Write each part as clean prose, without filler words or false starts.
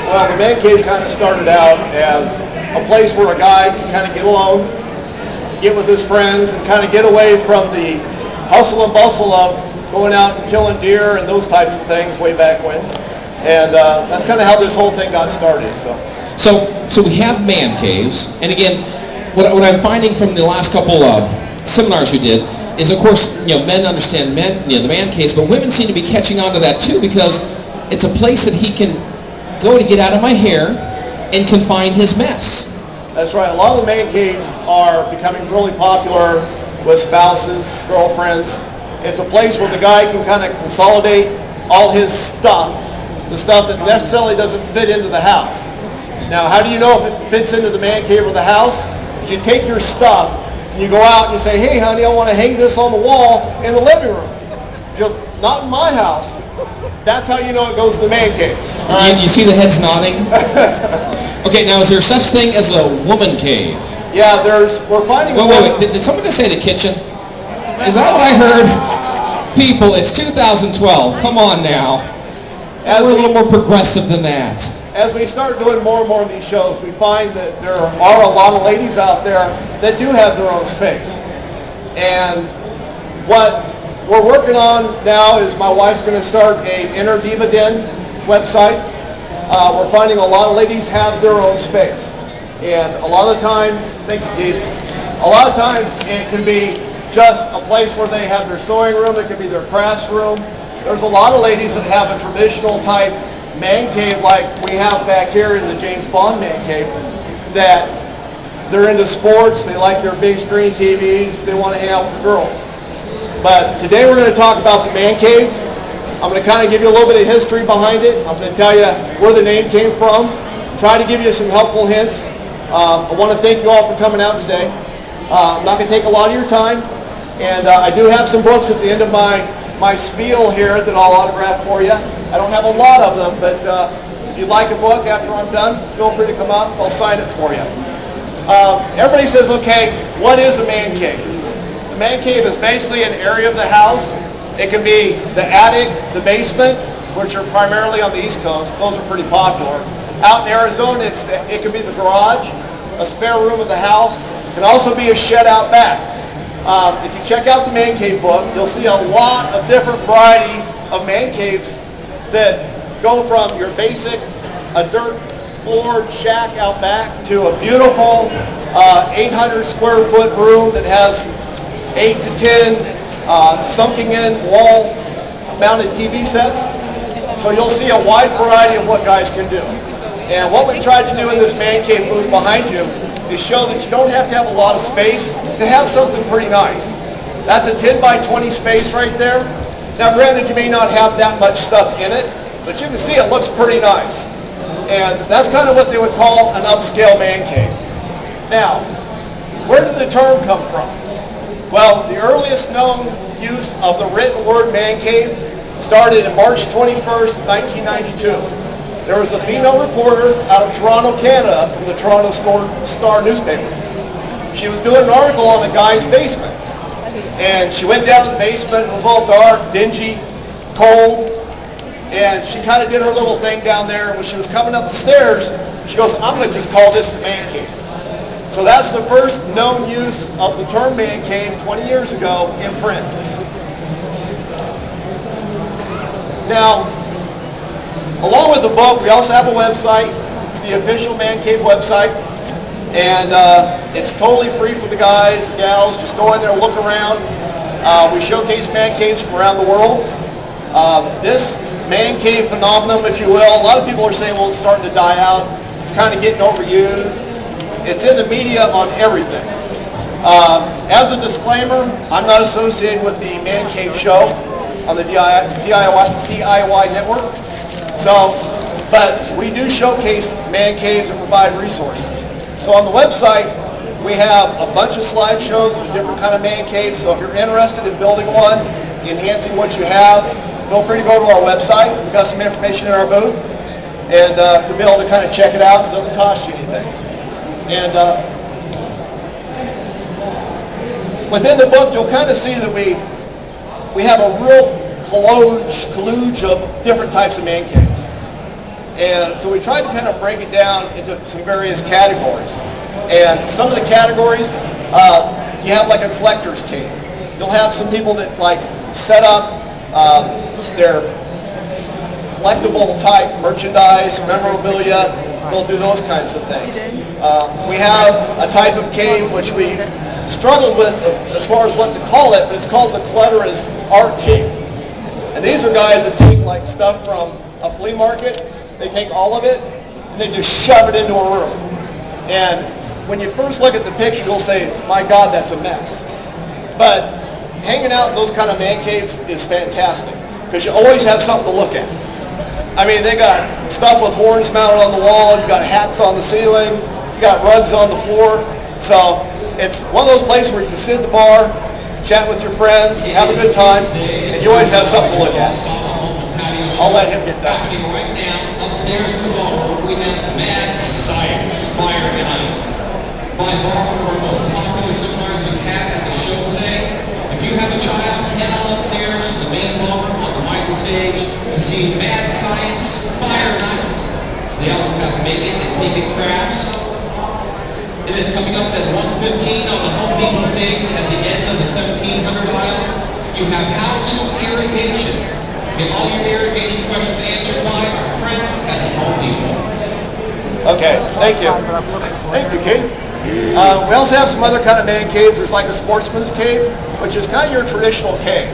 Well, the man cave kind of started out as a place where a guy can kind of get alone, get with his friends, and kind of get away from the hustle and bustle of going out and killing deer and those types of things way back when. And that's kind of how this whole thing got started. So we have man caves, and again, what I'm finding from the last couple of seminars we did is, of course, men understand the man caves, but women seem to be catching on to that too, because it's a place that he can go to get out of my hair and confine his mess. That's right. A lot of the man caves are becoming really popular with spouses, girlfriends. It's a place where the guy can kind of consolidate all his stuff, the stuff that necessarily doesn't fit into the house. Now, how do you know if it fits into the man cave or the house? Is you take your stuff and you go out and you say, hey, honey, I want to hang this on the wall in the living room. Just not in my house. That's how you know it goes to the man cave. Right? You see the heads nodding? Okay, now is there such thing as a woman cave? Yeah, we're finding... Wait. Did someone just say the kitchen? Is that what I heard? People, it's 2012. Come on now. We're a little more progressive than that. As we start doing more and more of these shows, we find that there are a lot of ladies out there that do have their own space. And what we're working on now is my wife's going to start a Inner Diva Den website. We're finding a lot of ladies have their own space. And a lot of times, thank you, Dee, a lot of times it can be just a place where they have their sewing room, it could be their crafts room. There's a lot of ladies that have a traditional type man cave like we have back here in the James Bond man cave, that they're into sports, they like their big screen TVs, they want to hang out with the girls. But today we're going to talk about the man cave. I'm going to kind of give you a little bit of history behind it. I'm going to tell you where the name came from, try to give you some helpful hints. I want to thank you all for coming out today. I'm not going to take a lot of your time, and I do have some books at the end of my spiel here that I'll autograph for you. I don't have a lot of them, but if you'd like a book after I'm done, feel free to come up. I'll sign it for you. Everybody says, okay, what is a man cave? The man cave is basically an area of the house. It can be the attic, the basement, which are primarily on the East Coast. Those are pretty popular. Out in Arizona, it can be the garage, a spare room of the house. It can also be a shed out back. If you check out the man cave book, you'll see a lot of different variety of man caves that go from your basic, a dirt floored shack out back, to a beautiful 800 square foot room that has 8 to 10 sunken in wall mounted TV sets. So you'll see a wide variety of what guys can do. And what we've tried to do in this man cave booth behind you is show that you don't have to have a lot of space to have something pretty nice. That's a 10 by 20 space right there. Now granted, you may not have that much stuff in it, but you can see it looks pretty nice. And that's kind of what they would call an upscale man cave. Now, where did the term come from? Well, the earliest known use of the written word man cave started in March 21st, 1992. There was a female reporter out of Toronto, Canada, from the Toronto Star newspaper. She was doing an article on a guy's basement. And she went down to the basement. It was all dark, dingy, cold. And she kind of did her little thing down there. And when she was coming up the stairs, she goes, I'm going to just call this the man cave. So that's the first known use of the term man cave 20 years ago in print. Now, along with the book, we also have a website. It's the official Man Cave website. And it's totally free for the guys, gals. Just go in there, look around. We showcase man caves from around the world. This man cave phenomenon, if you will, a lot of people are saying, well, it's starting to die out. It's kind of getting overused. It's in the media on everything. As a disclaimer, I'm not associated with the Man Cave show on the DIY network. But we do showcase man caves and provide resources. So on the website, we have a bunch of slideshows of different kind of man caves. So if you're interested in building one, enhancing what you have, feel free to go to our website. We've got some information in our booth, and you'll be able to kind of check it out. It doesn't cost you anything. And within the book, you'll kind of see that we have a real collage of different types of man caves. And so we tried to kind of break it down into some various categories. And some of the categories, you have like a collector's cave. You'll have some people that like set up their collectible type merchandise, memorabilia. They'll do those kinds of things. We have a type of cave which we struggled with as far as what to call it, but it's called the Clutterer's Art Cave. And these are guys that take like stuff from a flea market, they take all of it, and they just shove it into a room. And when you first look at the picture, you'll say, my God, that's a mess. But hanging out in those kind of man caves is fantastic, because you always have something to look at. I mean, they got stuff with horns mounted on the wall, you got hats on the ceiling, you got rugs on the floor. So it's one of those places where you can sit at the bar, chat with your friends, have a good time, and you always have something to look at. I'll let him get done. Right now, upstairs in the ballroom, we have Mad Science, Fire and Ice. By far one of our most popular seminars you have at the show today. If you have a child, head on upstairs to the main ballroom on the wide stage to see Mad Science, Fire and Ice. They also have Make It and Take It crafts. And then coming up at 1:15 on the Home Depot stage at the end of the 1700 aisle, you have How-To Irrigation. Get all your irrigation questions answered by our friends at the Home Depot. Okay, thank you. Thank you, Keith. We also have some other kind of man caves. There's like a sportsman's cave, which is kind of your traditional cave.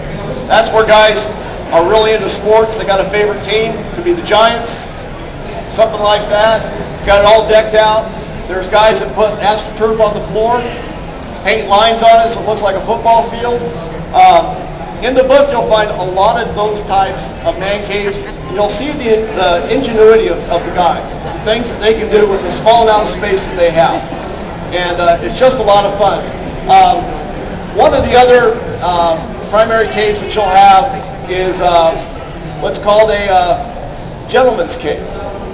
That's where guys are really into sports. They got a favorite team. Could be the Giants, something like that. Got it all decked out. There's guys that put AstroTurf on the floor, paint lines on it so it looks like a football field. In the book, you'll find a lot of those types of man caves, and you'll see the ingenuity of the guys, the things that they can do with the small amount of space that they have. And it's just a lot of fun. One of the other primary caves that you'll have is what's called a gentleman's cave.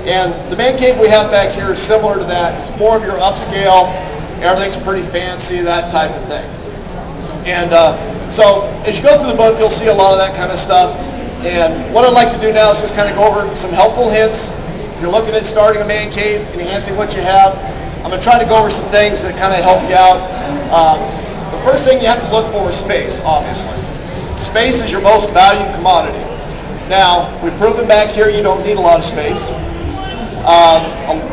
And the man cave we have back here is similar to that. It's more of your upscale, everything's pretty fancy, that type of thing. And so as you go through the book, you'll see a lot of that kind of stuff. And what I'd like to do now is just kind of go over some helpful hints. If you're looking at starting a man cave, enhancing what you have, I'm going to try to go over some things that kind of help you out. The first thing you have to look for is space, obviously. Space is your most valued commodity. Now, we've proven back here you don't need a lot of space.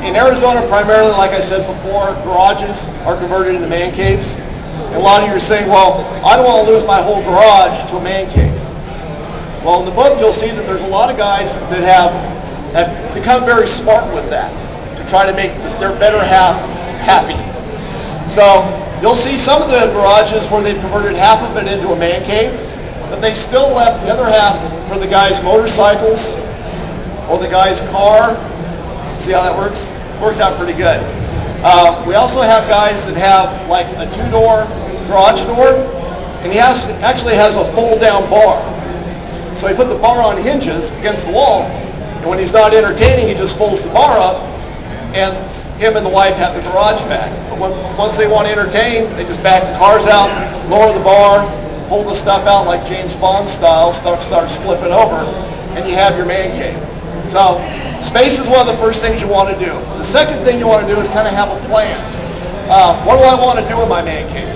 In Arizona, primarily, like I said before, garages are converted into man caves. And a lot of you are saying, well, I don't want to lose my whole garage to a man cave. Well, in the book, you'll see that there's a lot of guys that have become very smart with that to try to make their better half happy. So you'll see some of the garages where they've converted half of it into a man cave, but they still left the other half for the guy's motorcycles or the guy's car. See how that works? Works out pretty good. We also have guys that have like a two-door garage door, and he actually has a fold-down bar. So he put the bar on hinges against the wall, and when he's not entertaining, he just folds the bar up, and him and the wife have the garage back. But once they want to entertain, they just back the cars out, lower the bar, pull the stuff out like James Bond style, stuff starts flipping over, and you have your man cave. So space is one of the first things you want to do. The second thing you want to do is kind of have a plan. What do I want to do in my man cave?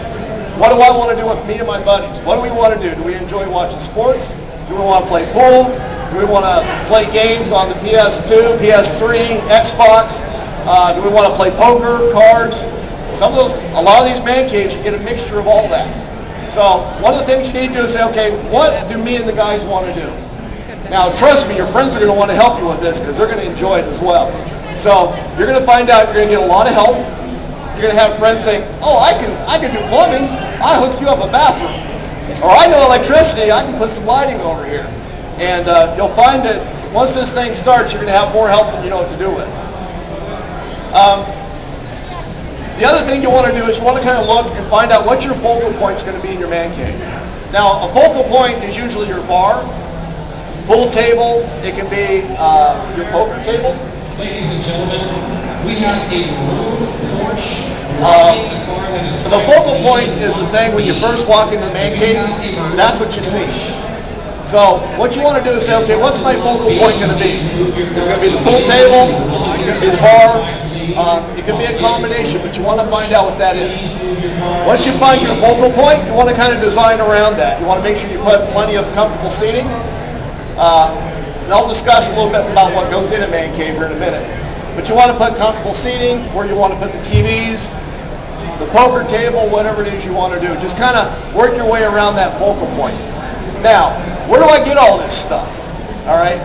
What do I want to do with me and my buddies? What do we want to do? Do we enjoy watching sports? Do we want to play pool? Do we want to play games on the PS2, PS3, Xbox? Do we want to play poker, cards? A lot of these man caves, you get a mixture of all that. So one of the things you need to do is say, okay, what do me and the guys want to do? Now, trust me, your friends are going to want to help you with this because they're going to enjoy it as well. So you're going to find out you're going to get a lot of help. You're going to have friends saying, oh, I can do plumbing. I hook you up a bathroom. Or I know electricity. I can put some lighting over here. And you'll find that once this thing starts, you're going to have more help than you know what to do with. The other thing you want to do is you want to kind of look and find out what your focal point is going to be in your man cave. Now, a focal point is usually your bar, pool table, it can be your poker table. Ladies and gentlemen, we have a room porch. The focal point is the thing when you first walk into the man cave, that's what you see. So what you want to do is say, okay, what's my focal point going to be? It's going to be the pool table, it's going to be the bar, it could be a combination, but you want to find out what that is. Once you find your focal point, you want to kind of design around that. You want to make sure you put plenty of comfortable seating. And I'll discuss a little bit about what goes in a man cave here in a minute. But you want to put comfortable seating, where you want to put the TVs, the poker table, whatever it is you want to do. Just kind of work your way around that focal point. Now, where do I get all this stuff? All right?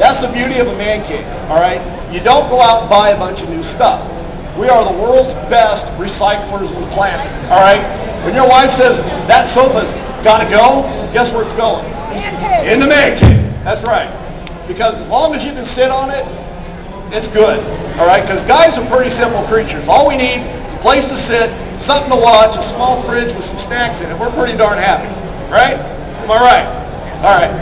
That's the beauty of a man cave. All right? You don't go out and buy a bunch of new stuff. We are the world's best recyclers on the planet. All right? When your wife says, that sofa's got to go, guess where it's going? In the man cave. That's right. Because as long as you can sit on it, it's good. All right? Because guys are pretty simple creatures. All we need is a place to sit, something to watch, a small fridge with some snacks in it. We're pretty darn happy. Right? Am I right? All right.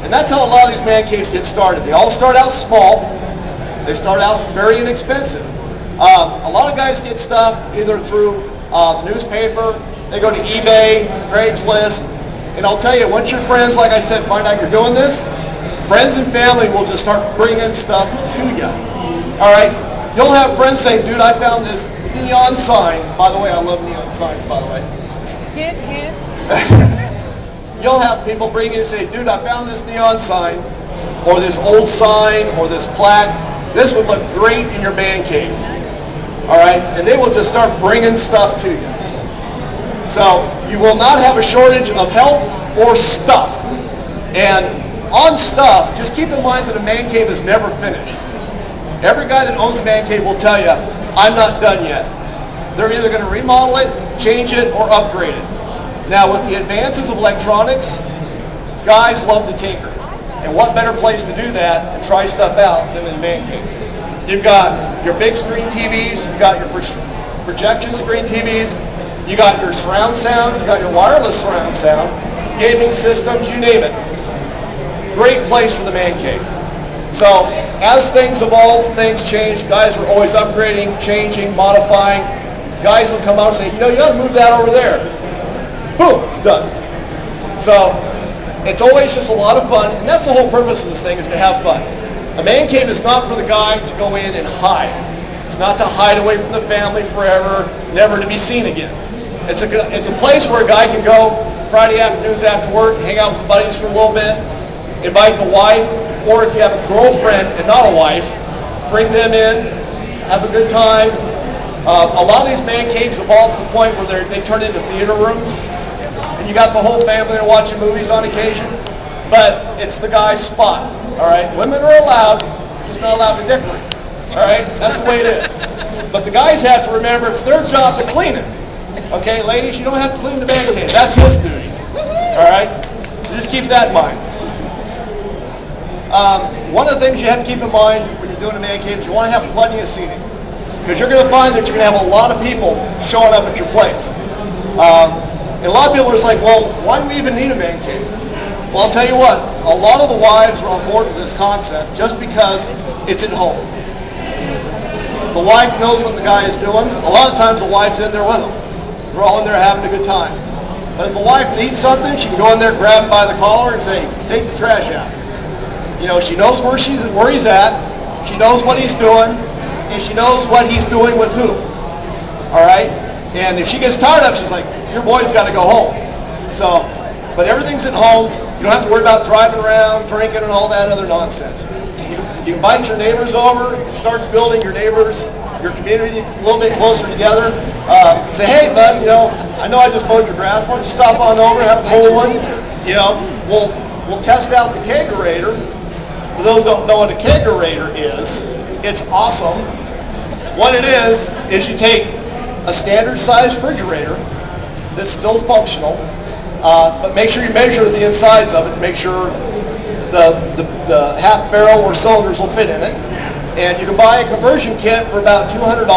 And that's how a lot of these man caves get started. They all start out small. They start out very inexpensive. A lot of guys get stuff either through the newspaper, they go to eBay, Craigslist, and I'll tell you, once your friends, like I said, find out you're doing this, friends and family will just start bringing stuff to you. All right? You'll have friends saying, dude, I found this neon sign. By the way, I love neon signs, by the way. Hint, hint. You'll have people bring in and say, dude, I found this neon sign, or this old sign, or this plaque. This would look great in your man cave. All right? And they will just start bringing stuff to you. So you will not have a shortage of help or stuff. And on stuff, just keep in mind that a man cave is never finished. Every guy that owns a man cave will tell you, I'm not done yet. They're either going to remodel it, change it, or upgrade it. Now, with the advances of electronics, guys love to tinker. And what better place to do that and try stuff out than in a man cave? You've got your big screen TVs, you've got your projection screen TVs, you got your surround sound, you got your wireless surround sound, gaming systems, you name it. Great place for the man cave. So, as things evolve, things change, guys are always upgrading, changing, modifying. Guys will come out and say, you know, you got to move that over there. Boom, it's done. So, it's always just a lot of fun, and that's the whole purpose of this thing, is to have fun. A man cave is not for the guy to go in and hide. It's not to hide away from the family forever, never to be seen again. It's a place where a guy can go Friday afternoons after work, hang out with the buddies for a little bit, invite the wife, or if you have a girlfriend and not a wife, bring them in, have a good time. A lot of these man caves evolve to the point where they turn into theater rooms. And you got the whole family there watching movies on occasion, but it's the guy's spot. All right, women are allowed, just not allowed to decorate. All right, that's the way it is. But the guys have to remember it's their job to clean it. Okay, ladies, you don't have to clean the man cave. That's his duty. All right, so just keep that in mind. One of the things you have to keep in mind when you're doing a man cave is you want to have plenty of seating, because you're going to find that you're going to have a lot of people showing up at your place. And a lot of people are just like, well, why do we even need a man cave? Well, I'll tell you what, a lot of the wives are on board with this concept just because it's at home. The wife knows what the guy is doing. A lot of times the wife's in there with him. They're all in there having a good time. But if the wife needs something, she can go in there, grab him by the collar and say, take the trash out. You know, she knows where he's at, she knows what he's doing, and she knows what he's doing with who. All right? And if she gets tired of it, she's like, your boy's got to go home. So, but everything's at home. You don't have to worry about driving around, drinking, and all that other nonsense. You invite your neighbors over. It starts building your neighbors, your community a little bit closer together. Say, hey, bud, you know I just mowed your grass. Why don't you stop on over, have a cold one? You know, we'll test out the kegerator. For those who don't know what a kegerator is, it's awesome. What it is you take a standard size refrigerator that's still functional, but make sure you measure the insides of it to make sure the half barrel or cylinders will fit in it. And you can buy a conversion kit for about $200.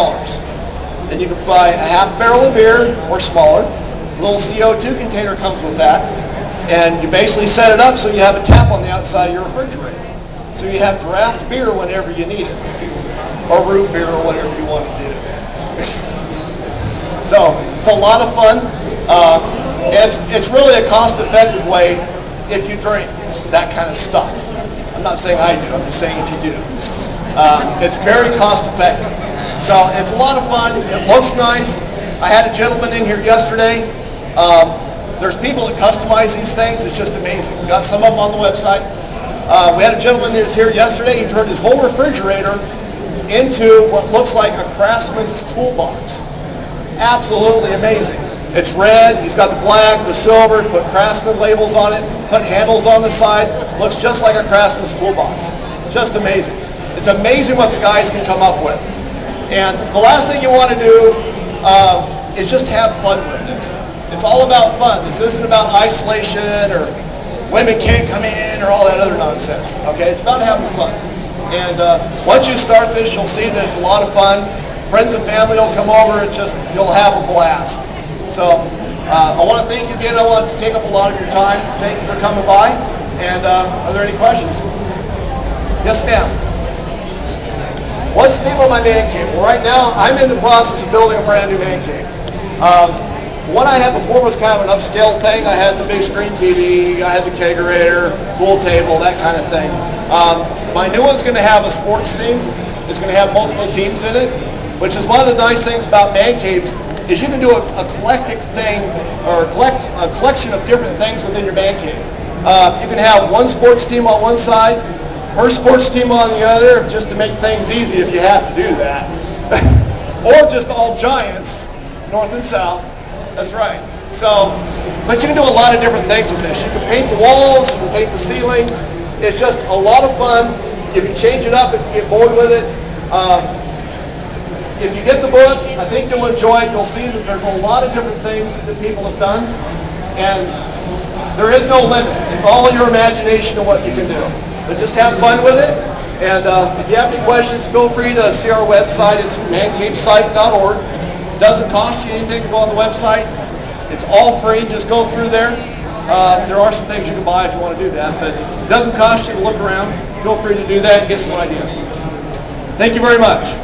And you can buy a half barrel of beer or smaller. A little CO2 container comes with that. And you basically set it up so you have a tap on the outside of your refrigerator. So you have draft beer whenever you need it. Or root beer or whatever you want to do. So it's a lot of fun. It's really a cost-effective way if you drink. that kind of stuff. I'm not saying I do, I'm just saying if you do. It's very cost effective. So it's a lot of fun. It looks nice. I had a gentleman in here yesterday. There's people that customize these things. It's just amazing. We got some of them on the website. We had a gentleman that was here yesterday. He turned his whole refrigerator into what looks like a craftsman's toolbox. Absolutely amazing. It's red. He's got the black, the silver, put craftsman labels on it, put handles on the side. Looks just like a craftsman's toolbox. Just amazing. It's amazing what the guys can come up with. And the last thing you want to do is just have fun with this. It's all about fun. This isn't about isolation or women can't come in or all that other nonsense. Okay, it's about having fun. And once you start this, you'll see that it's a lot of fun. Friends and family will come over. It's just, you'll have a blast. So I want to thank you again. I want to take up a lot of your time. Thank you for coming by. And are there any questions? Yes, ma'am. What's the name of my man cave? Well, right now, I'm in the process of building a brand new man cave. The one I had before was kind of an upscale thing. I had the big screen TV, I had the kegerator, pool table, that kind of thing. My new one's going to have a sports theme. It's going to have multiple teams in it, which is one of the nice things about man caves is you can do a eclectic thing or a collection of different things within your man cave. You can have one sports team on one side, her sports team on the other, just to make things easy if you have to do that. Or just all giants, north and south. That's right. So, but you can do a lot of different things with this. You can paint the walls, you can paint the ceilings. It's just a lot of fun. You can change it up if you get bored with it. If you get the book, I think you'll enjoy it. You'll see that there's a lot of different things that people have done. And there is no limit. It's all in your imagination of what you can do. But just have fun with it. And if you have any questions, feel free to see our website. It's mancavesite.org. It doesn't cost you anything to go on the website. It's all free. Just go through there. There are some things you can buy if you want to do that, but it doesn't cost you to look around. Feel free to do that and get some ideas. Thank you very much.